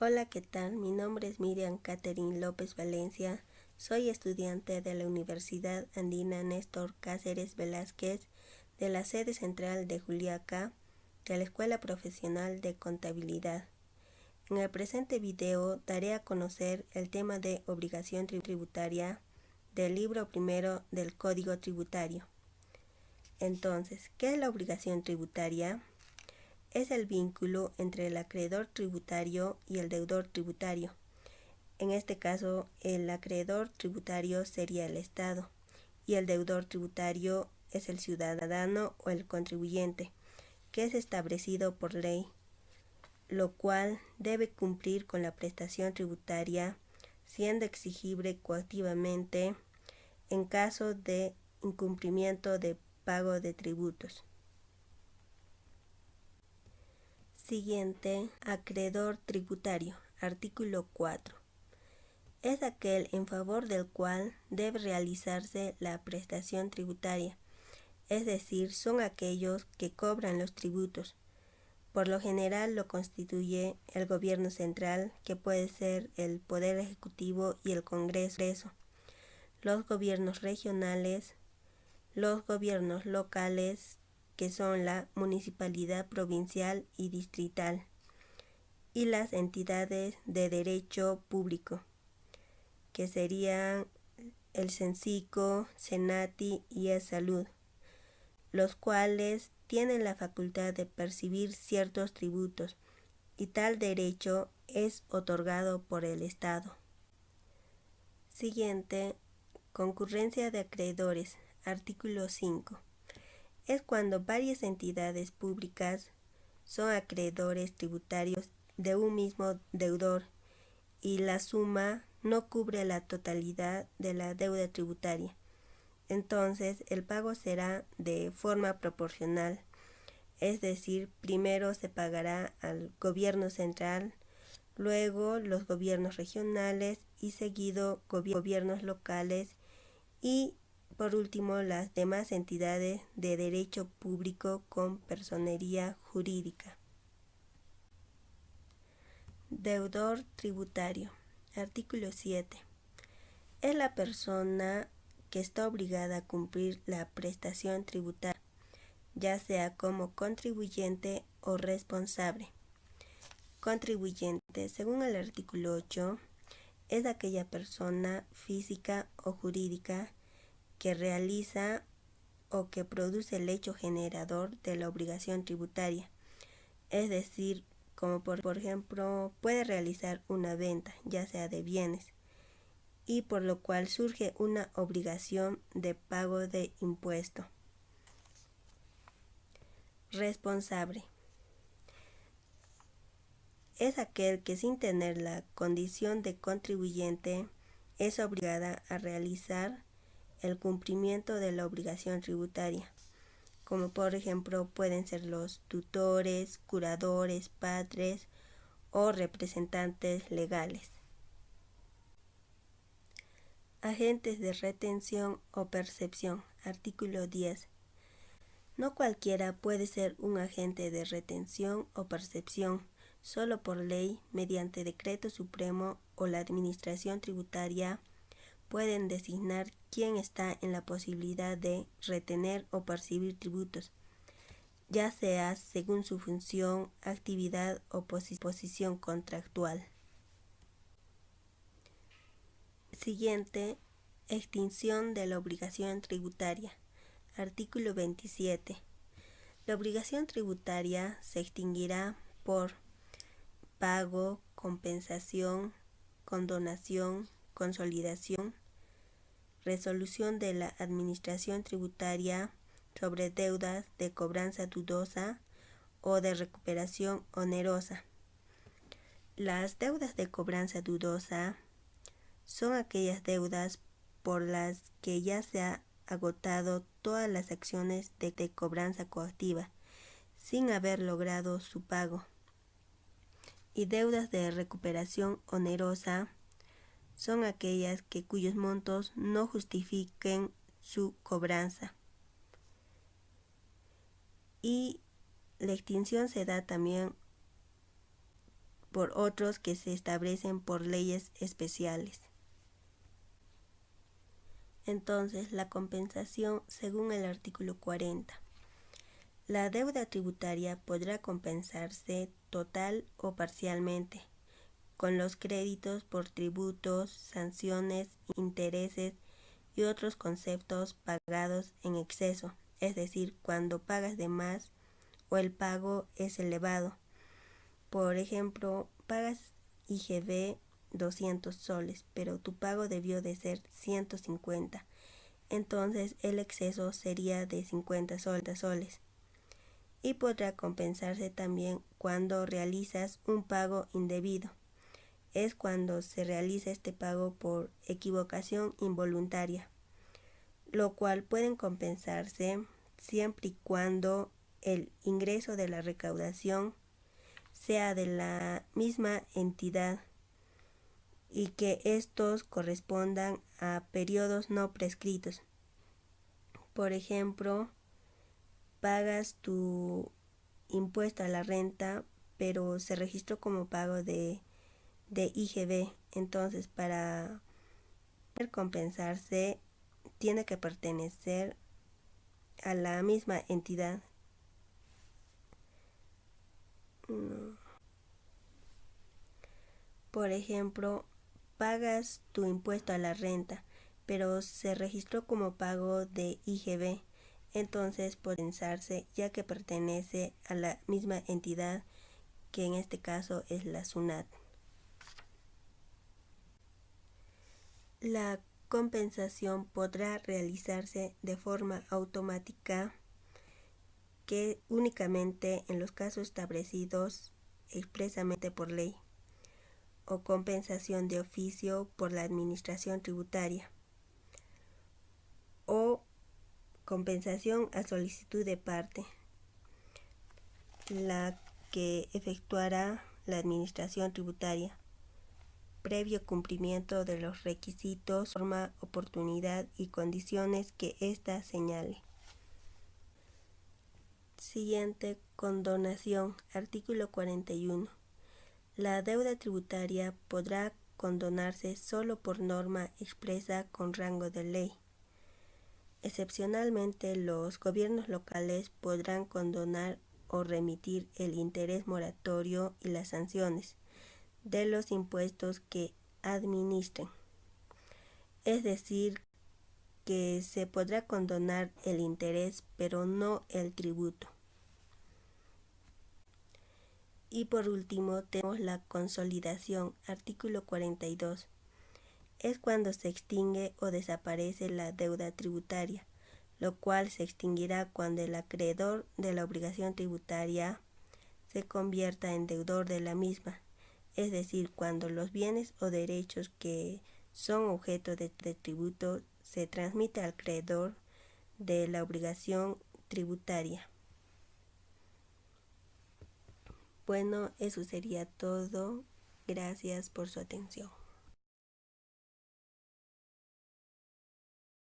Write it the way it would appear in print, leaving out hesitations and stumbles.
Hola, ¿qué tal? Mi nombre es Miriam Catherine López Valencia. Soy estudiante de la Universidad Andina Néstor Cáceres Velázquez de la sede central de Juliaca de la Escuela Profesional de Contabilidad. En el presente video daré a conocer el tema de obligación tributaria del libro primero del Código Tributario. Entonces, ¿qué es la obligación tributaria? Es el vínculo entre el acreedor tributario y el deudor tributario. En este caso, el acreedor tributario sería el Estado y el deudor tributario es el ciudadano o el contribuyente, que es establecido por ley, lo cual debe cumplir con la prestación tributaria, siendo exigible coactivamente en caso de incumplimiento de pago de tributos. Siguiente, acreedor tributario, artículo 4. Es aquel en favor del cual debe realizarse la prestación tributaria, es decir, son aquellos que cobran los tributos. Por lo general lo constituye el gobierno central, que puede ser el Poder Ejecutivo y el Congreso, los gobiernos regionales, los gobiernos locales, que son la municipalidad provincial y distrital, y las entidades de derecho público, que serían el CENCICO, SENATI y ESalud, los cuales tienen la facultad de percibir ciertos tributos, y tal derecho es otorgado por el Estado. Siguiente, concurrencia de acreedores, artículo 5. Es cuando varias entidades públicas son acreedores tributarios de un mismo deudor y la suma no cubre la totalidad de la deuda tributaria. Entonces el pago será de forma proporcional, es decir, primero se pagará al gobierno central, luego los gobiernos regionales y seguido gobiernos locales y por último las demás entidades de derecho público con personería jurídica. Deudor tributario, artículo 7. Es la persona que está obligada a cumplir la prestación tributaria, ya sea como contribuyente o responsable. Contribuyente, según el artículo 8, es aquella persona física o jurídica que realiza o que produce el hecho generador de la obligación tributaria, es decir, como por ejemplo puede realizar una venta, ya sea de bienes, y por lo cual surge una obligación de pago de impuesto. Responsable es aquel que sin tener la condición de contribuyente es obligada a realizar el cumplimiento de la obligación tributaria, como por ejemplo pueden ser los tutores, curadores, padres o representantes legales. Agentes de retención o percepción, artículo 10. No cualquiera puede ser un agente de retención o percepción, solo por ley, mediante decreto supremo o la administración tributaria pueden designar quién está en la posibilidad de retener o percibir tributos, ya sea según su función, actividad o posición contractual. Siguiente, extinción de la obligación tributaria. Artículo 27. La obligación tributaria se extinguirá por pago, compensación, condonación, consolidación, resolución de la administración tributaria sobre deudas de cobranza dudosa o de recuperación onerosa. Las deudas de cobranza dudosa son aquellas deudas por las que ya se ha agotado todas las acciones de cobranza coactiva, sin haber logrado su pago. Y deudas de recuperación onerosa son aquellas cuyos montos no justifiquen su cobranza. Y la extinción se da también por otros que se establecen por leyes especiales. Entonces, la compensación según el artículo 40. La deuda tributaria podrá compensarse total o parcialmente con los créditos por tributos, sanciones, intereses y otros conceptos pagados en exceso, es decir, cuando pagas de más o el pago es elevado. Por ejemplo, pagas IGB 200 soles, pero tu pago debió de ser 150. Entonces el exceso sería de 50 soles. Y podrá compensarse también cuando realizas un pago indebido. Es cuando se realiza este pago por equivocación involuntaria, lo cual pueden compensarse siempre y cuando el ingreso de la recaudación sea de la misma entidad y que estos correspondan a periodos no prescritos. Por ejemplo, pagas tu impuesto a la renta, pero se registró como pago de IGB. Entonces, para poder compensarse, tiene que pertenecer a la misma entidad. Por ejemplo, pagas tu impuesto a la renta, pero se registró como pago de IGB. Entonces puede compensarse ya que pertenece a la misma entidad, que en este caso es la SUNAT. La compensación podrá realizarse de forma automática, que únicamente en los casos establecidos expresamente por ley, o compensación de oficio por la administración tributaria, o compensación a solicitud de parte, la que efectuará la administración tributaria, previo cumplimiento de los requisitos, forma, oportunidad y condiciones que ésta señale. Siguiente, condonación. Artículo 41. La deuda tributaria podrá condonarse solo por norma expresa con rango de ley. Excepcionalmente, los gobiernos locales podrán condonar o remitir el interés moratorio y las sanciones de los impuestos que administren. Es decir, que se podrá condonar el interés, pero no el tributo. Y por último tenemos la consolidación, artículo 42. Es cuando se extingue o desaparece la deuda tributaria, lo cual se extinguirá cuando el acreedor de la obligación tributaria se convierta en deudor de la misma, es decir, cuando los bienes o derechos que son objeto de tributo se transmite al acreedor de la obligación tributaria. Bueno, eso sería todo. Gracias por su atención.